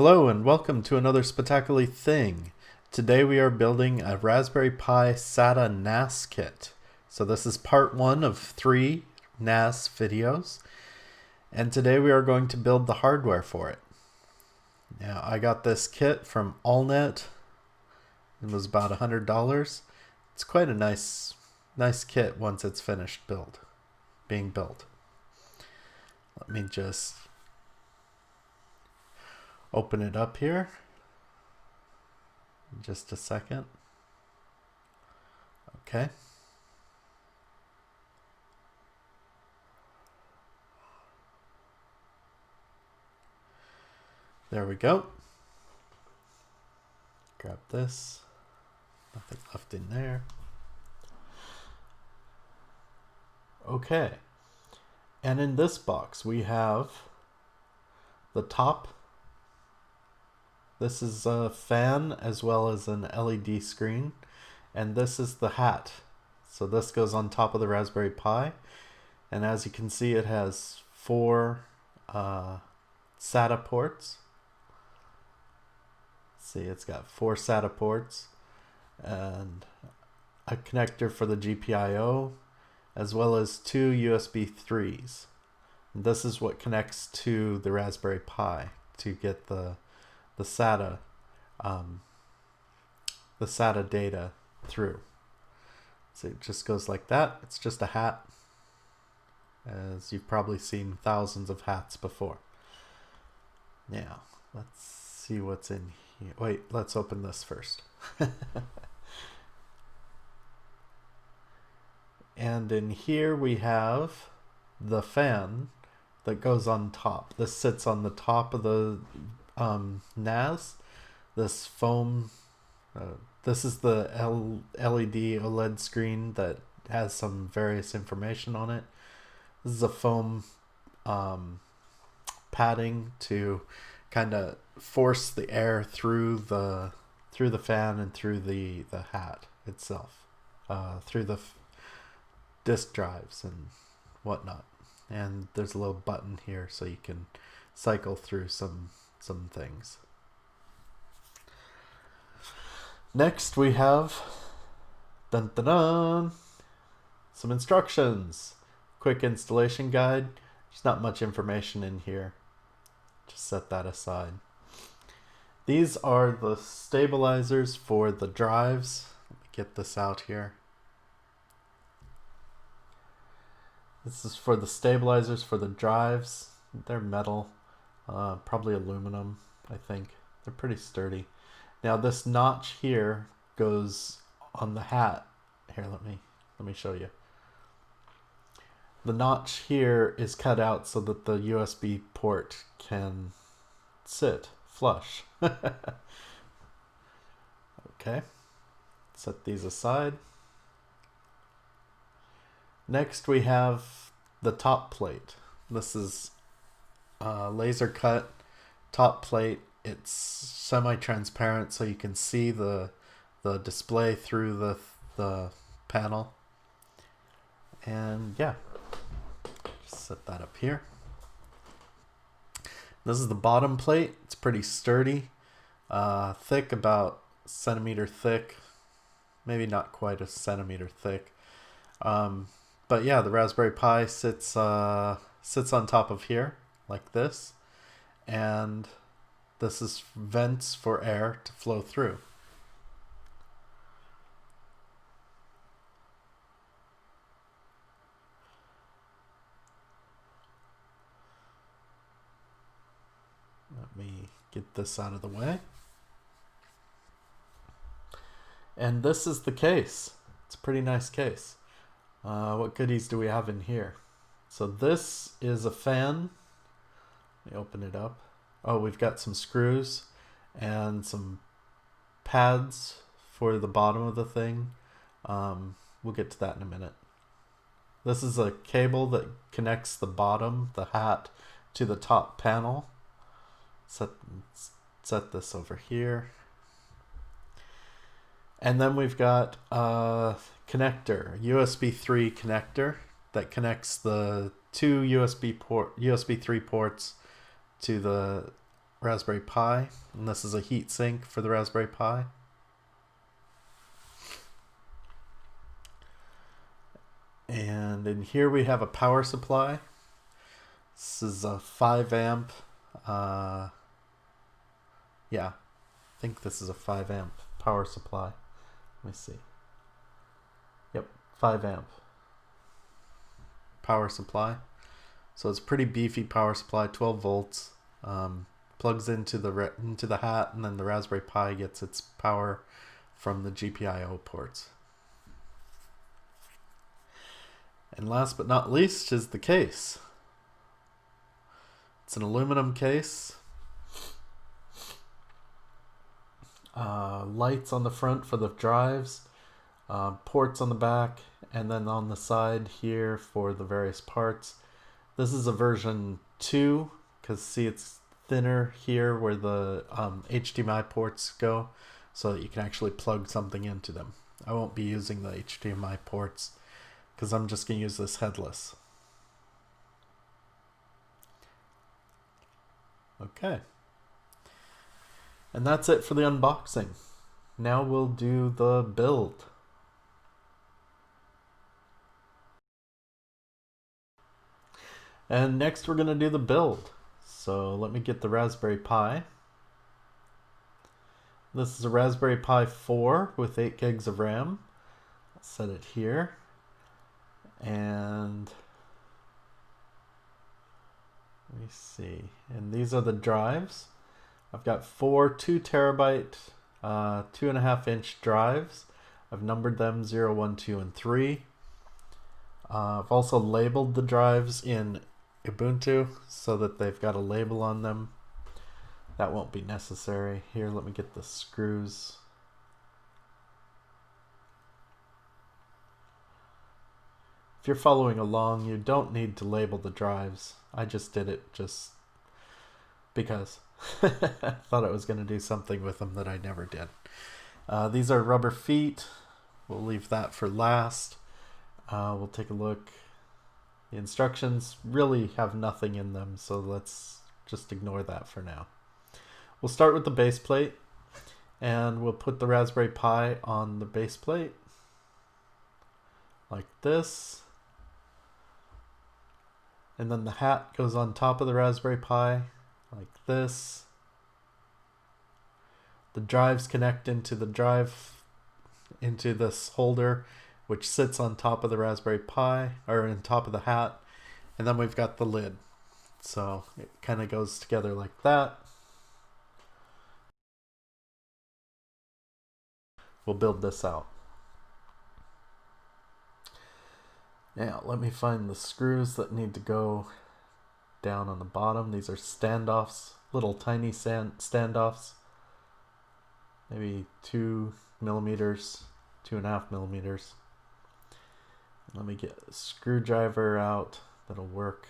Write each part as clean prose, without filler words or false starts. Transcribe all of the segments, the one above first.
Hello and welcome to another spectacular thing. Today we are building a Raspberry Pi SATA NAS kit. So this is part 1 of 3 NAS videos, and today we are going to build the hardware for it. Now I got this kit from AllNet. It was about $100. It's quite a nice kit once it's finished being built. Let me just open it up here in just a second. Okay. There we go. Grab this. Nothing left in there. Okay. And in this box we have the top. This is a fan as well as an LED screen, and this is the hat. So this goes on top of the Raspberry Pi, and as you can see it has 4 SATA ports. See, it's got 4 SATA ports and a connector for the GPIO as well as 2 USB 3s. And this is what connects to the Raspberry Pi to get the SATA data through. So it just goes like that. It's just a hat, as you've probably seen thousands of hats before. Now let's see what's in here. Wait, let's open this first. And in here we have the fan that goes on top. This sits on the top of the NAS. This foam, this is the LED OLED screen that has some various information on it. This is a foam padding to kind of force the air through the fan and through the hat itself, through the disk drives and whatnot. And there's a little button here so you can cycle through some things. Next we have some instructions. Quick installation guide. There's not much information in here. Just set that aside. These are the stabilizers for the drives. Let me get this out here. This is for the stabilizers for the drives. They're metal. Probably aluminum, I think. They're pretty sturdy. Now this notch here goes on the hat. Here, let me show you. The notch here is cut out so that the USB port can sit flush. Okay, set these aside. Next we have the top plate. This is laser cut top plate. It's semi-transparent so you can see the display through the panel. And yeah, just set that up here. This is the bottom plate. It's pretty sturdy, thick, about a centimeter thick, maybe not quite a centimeter thick. But yeah, the Raspberry Pi sits on top of here like this, and this is vents for air to flow through. Let me get this out of the way. And this is the case. It's a pretty nice case. What goodies do we have in here? So this is a fan. Let me open it up. Oh, we've got some screws and some pads for the bottom of the thing. We'll get to that in a minute. This is a cable that connects the bottom, the hat, to the top panel. Set this over here. And then we've got a connector, USB 3 connector that connects the two USB 3 ports to the Raspberry Pi, and this is a heat sink for the Raspberry Pi. And in here we have a power supply. This is a 5 amp. Yeah, I think this is a 5 amp power supply. Let me see. Yep, 5 amp power supply. So it's a pretty beefy power supply, 12 volts. Plugs into the hat, and then the Raspberry Pi gets its power from the GPIO ports. And last but not least is the case. It's an aluminum case. Lights on the front for the drives, ports on the back, and then on the side here for the various parts. This is a version 2, because see it's thinner here where the HDMI ports go, so that you can actually plug something into them. I won't be using the HDMI ports because I'm just going to use this headless. Okay. And that's it for the unboxing. Now we'll do the build. And next we're going to do the build. So let me get the Raspberry Pi. This is a Raspberry Pi 4 with 8 gigs of RAM. I'll set it here. And let me see. And these are the drives. I've got 4 2 terabyte 2.5 inch drives. I've numbered them 0, 1, 2, and 3. I've also labeled the drives in Ubuntu so that they've got a label on them. That won't be necessary. Here, let me get the screws. If you're following along, you don't need to label the drives. I just did it just because. I thought I was going to do something with them that I never did. These are rubber feet. We'll leave that for last. We'll take a look. The instructions really have nothing in them, so let's just ignore that for now. We'll start with the base plate, and we'll put the Raspberry Pi on the base plate like this. And then the hat goes on top of the Raspberry Pi like this. The drives connect into this holder, which sits on top of the Raspberry Pi, or on top of the hat. And then we've got the lid. So it kind of goes together like that. We'll build this out. Now, let me find the screws that need to go down on the bottom. These are standoffs, little tiny standoffs. Maybe 2 millimeters, 2.5 millimeters. Let me get a screwdriver out that'll work.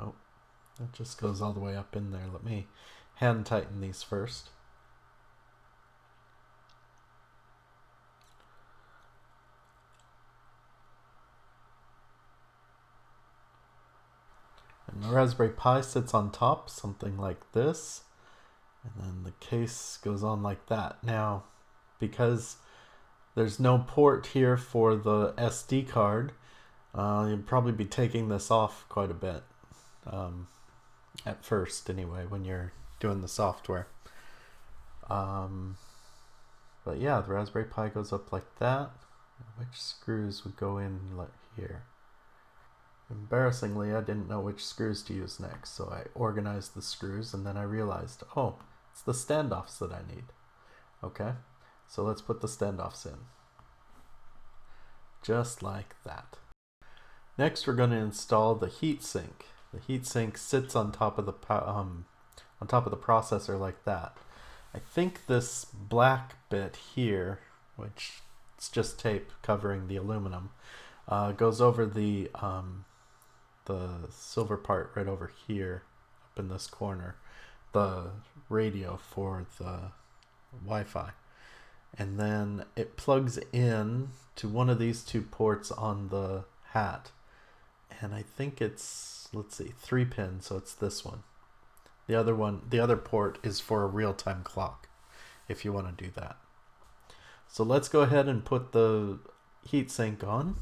Oh, that just goes all the way up in there. Let me hand tighten these first. And the Raspberry Pi sits on top, something like this. And then the case goes on like that. Now, because there's no port here for the SD card, you'll probably be taking this off quite a bit. At first, anyway, when you're doing the software. But yeah, the Raspberry Pi goes up like that. Which screws would go in here? Embarrassingly, I didn't know which screws to use next, so I organized the screws, and then I realized, oh, it's the standoffs that I need. Okay, so let's put the standoffs in. Just like that. Next, we're going to install the heatsink. The heatsink sits on top of the processor like that. I think this black bit here, which it's just tape covering the aluminum, goes over the silver part right over here, up in this corner, the radio for the Wi-Fi. And then it plugs in to one of these two ports on the hat. And I think it's, let's see, 3 pins, so it's this one. The other port is for a real-time clock, if you want to do that. So let's go ahead and put the heatsink on.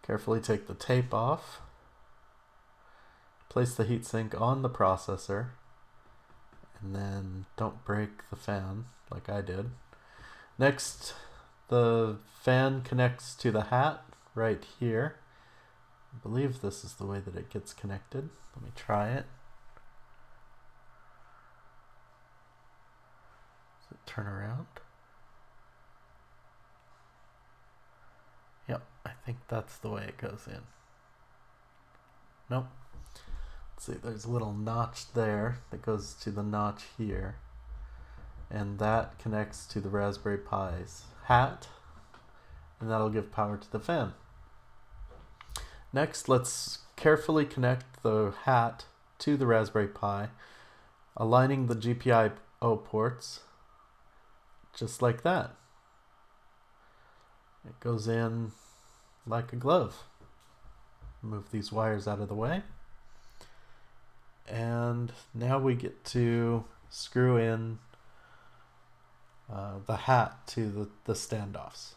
Carefully take the tape off. Place the heatsink on the processor. And then don't break the fan like I did. Next, the fan connects to the hat right here. I believe this is the way that it gets connected. Let me try it. Does it turn around? Yep, I think that's the way it goes in. Nope. Let's see, there's a little notch there that goes to the notch here. And that connects to the Raspberry Pi's hat. And that'll give power to the fan. Next, let's carefully connect the hat to the Raspberry Pi, aligning the GPIO ports just like that. It goes in like a glove. Move these wires out of the way. And now we get to screw in the hat to the standoffs.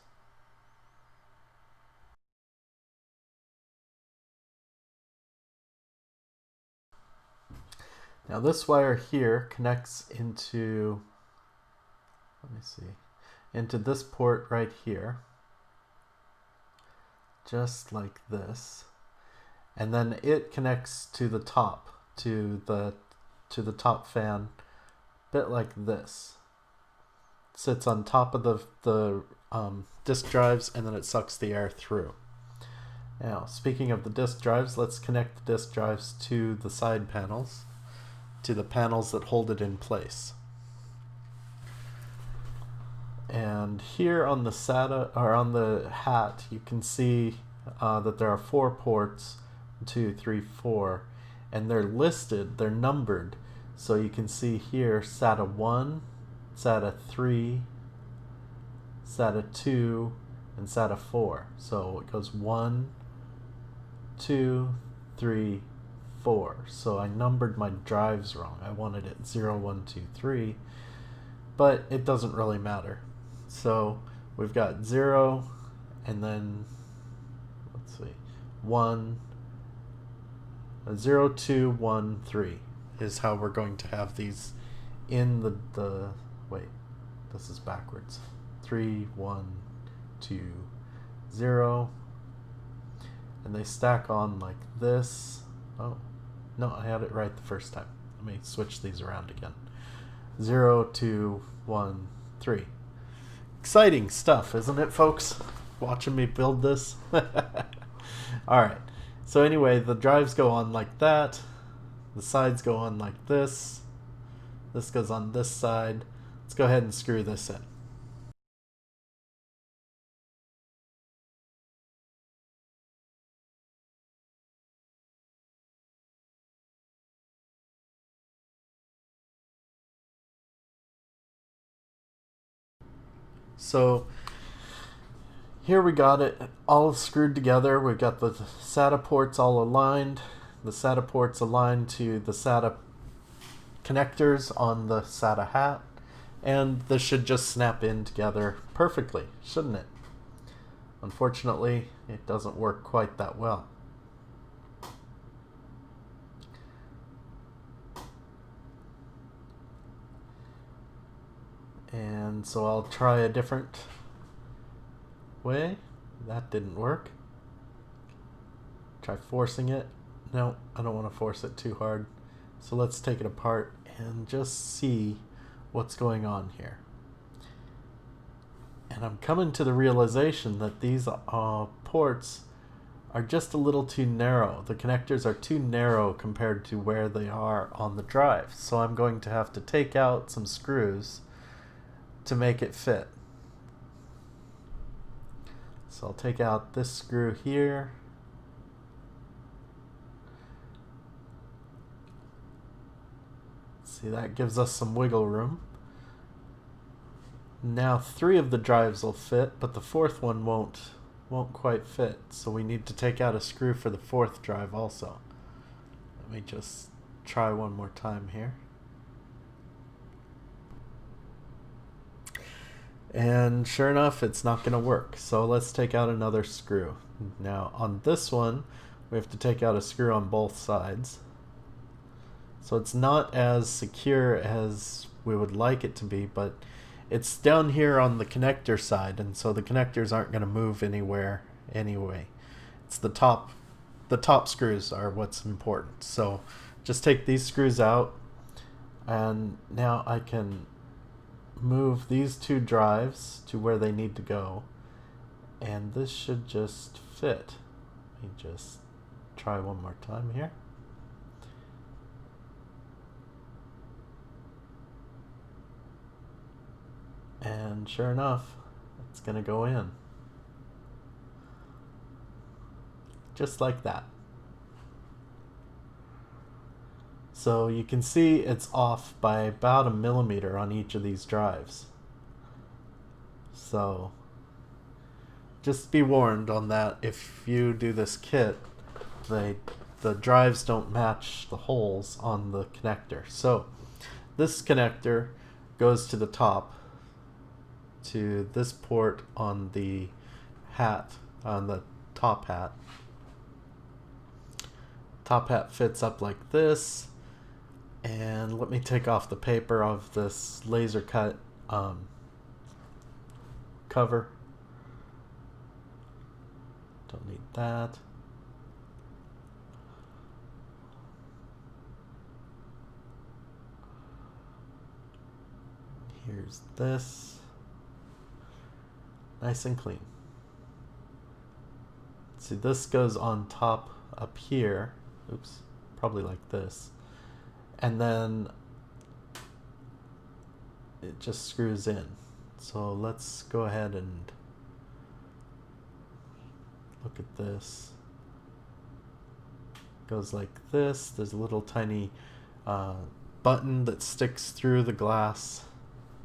Now this wire here connects into, let me see, into this port right here, just like this, and then it connects to the top, to the top fan, a bit like this. It sits on top of the disk drives, and then it sucks the air through. Now, speaking of the disk drives, let's connect the disk drives to the side panels, to the panels that hold it in place. And here on the SATA, or on the hat, you can see that there are 4 ports, 2, 3, 4, and they're listed, they're numbered. So you can see here SATA 1, SATA 3, SATA 2, and SATA 4. So it goes 1, 2, 3, 4. So I numbered my drives wrong. I wanted it 0, 1, 2, 3, but it doesn't really matter. So we've got 0, and then let's see, 1, 0, 2, 1, 3 is how we're going to have these in the wait, this is backwards. 3, 1, 2, 0, and they stack on like this. Oh, no, I had it right the first time. Let me switch these around again. 0, 2, 1, 3. Exciting stuff, isn't it, folks? Watching me build this. Alright, so anyway, the drives go on like that. The sides go on like this. This goes on this side. Let's go ahead and screw this in. So here we got it all screwed together. We've got the SATA ports all aligned. The SATA ports aligned to the SATA connectors on the SATA hat. And this should just snap in together perfectly, shouldn't it? Unfortunately, it doesn't work quite that well. And so I'll try a different way. That didn't work. Try forcing it. No, I don't want to force it too hard. So let's take it apart and just see what's going on here. And I'm coming to the realization that these ports are just a little too narrow. The connectors are too narrow compared to where they are on the drive. So I'm going to have to take out some screws to make it fit. So I'll take out this screw here. See, that gives us some wiggle room. Now 3 of the drives will fit, but the 4th one won't quite fit. So we need to take out a screw for the 4th drive also. Let me just try one more time here. And sure enough, it's not going to work. So let's take out another screw. Now on this one, we have to take out a screw on both sides. So it's not as secure as we would like it to be, but it's down here on the connector side, and so the connectors aren't going to move anywhere anyway. It's the top screws are what's important. So just take these screws out, and now I can move these 2 drives to where they need to go, and this should just fit. Let me just try one more time here. And sure enough, it's going to go in. Just like that. So you can see it's off by about 1 millimeter on each of these drives. So just be warned on that. If you do this kit, the drives don't match the holes on the connector. So this connector goes to the top, to this port on the hat, on the top hat. Top hat fits up like this. And let me take off the paper of this laser cut cover. Don't need that. Here's this. Nice and clean. See, this goes on top up here. Oops, probably like this. And then it just screws in. So let's go ahead and look at this. It goes like this. There's a little tiny button that sticks through the glass.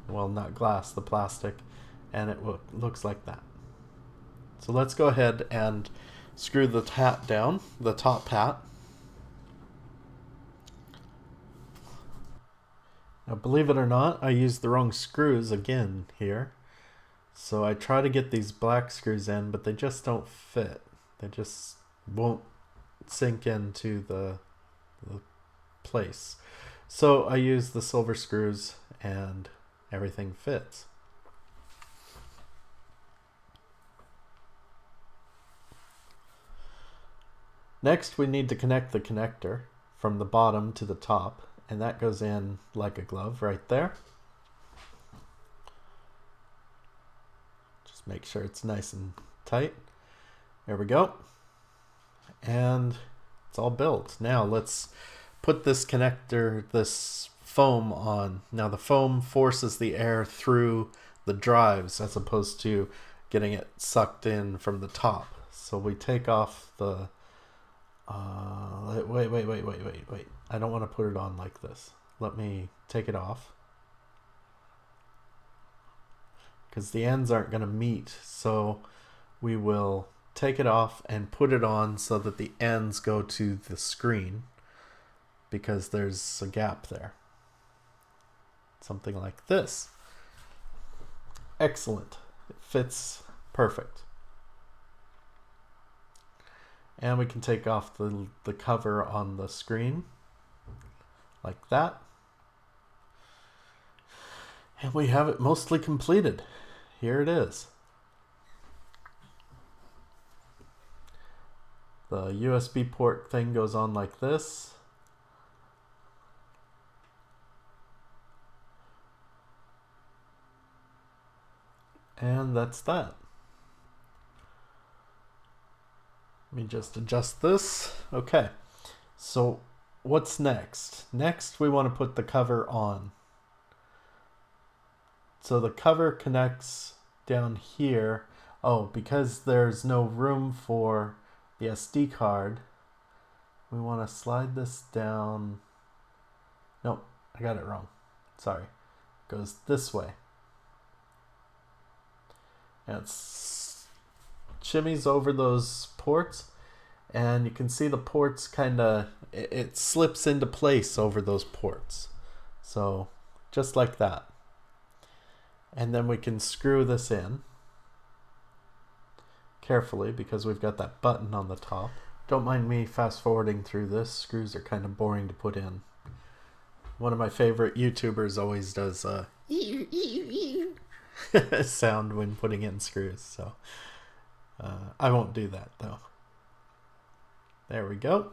Well, not glass, the plastic. And it looks like that. So let's go ahead and screw the hat down, the top hat. Now, believe it or not, I used the wrong screws again here. So I try to get these black screws in, but they just don't fit. They just won't sink into the place. So I use the silver screws and everything fits. Next, we need to connect the connector from the bottom to the top, and that goes in like a glove right there. Just make sure it's nice and tight. There we go. And it's all built. Now let's put this connector, this foam on. Now the foam forces the air through the drives as opposed to getting it sucked in from the top. So we take off the wait. I don't want to put it on like this. Let me take it off. Because the ends aren't going to meet. So we will take it off and put it on so that the ends go to the screen. Because there's a gap there. Something like this. Excellent. It fits perfect. And we can take off the cover on the screen like that. And we have it mostly completed. Here it is. The USB port thing goes on like this. And that's that. Let me just adjust this. Okay, so what's next? Next, we want to put the cover on. So the cover connects down here. Oh, because there's no room for the SD card, we want to slide this down. No, I got it wrong. Sorry. It goes this way. And it shimmies over those ports, and you can see the ports kind of, it slips into place over those ports. So just like that. And then we can screw this in carefully because we've got that button on the top. Don't mind me fast forwarding through this. Screws are kind of boring to put in. One of my favorite YouTubers always does a sound when putting in screws, so I won't do that though. There we go.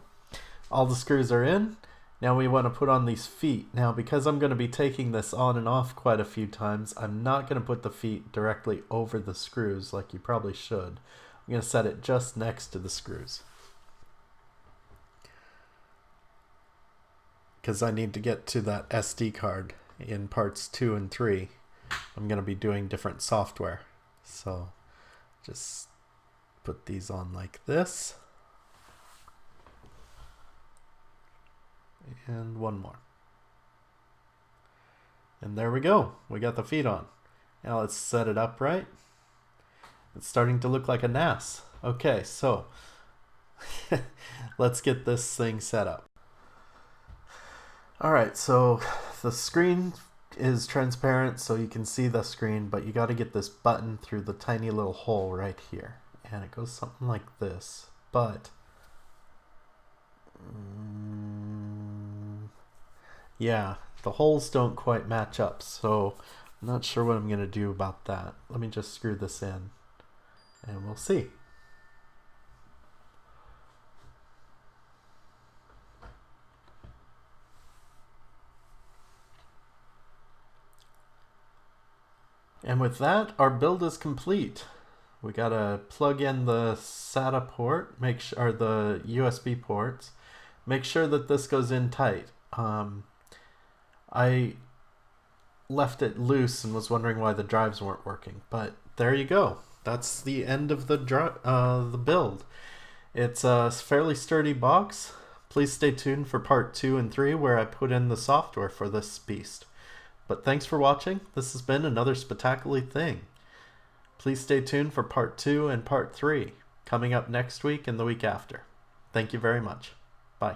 All the screws are in. Now we want to put on these feet. Now because I'm going to be taking this on and off quite a few times, I'm not going to put the feet directly over the screws like you probably should. I'm going to set it just next to the screws, because I need to get to that SD card in parts 2 and 3. I'm going to be doing different software. So just put these on like this. And one more. And there we go. We got the feet on. Now let's set it up right. It's starting to look like a NAS. Okay, so let's get this thing set up. Alright, so the screen is transparent so you can see the screen, but you got to get this button through the tiny little hole right here. And it goes something like this. But yeah, the holes don't quite match up, so I'm not sure what I'm going to do about that. Let me just screw this in and we'll see. And with that, our build is complete. We gotta plug in the SATA port, or the USB ports. Make sure that this goes in tight. I left it loose and was wondering why the drives weren't working, but there you go. That's the end of the build. It's a fairly sturdy box. Please stay tuned for part 2 and 3 where I put in the software for this beast. But thanks for watching. This has been another Spectacular Thing. Please stay tuned for part 2 and part 3 coming up next week and the week after. Thank you very much. Bye.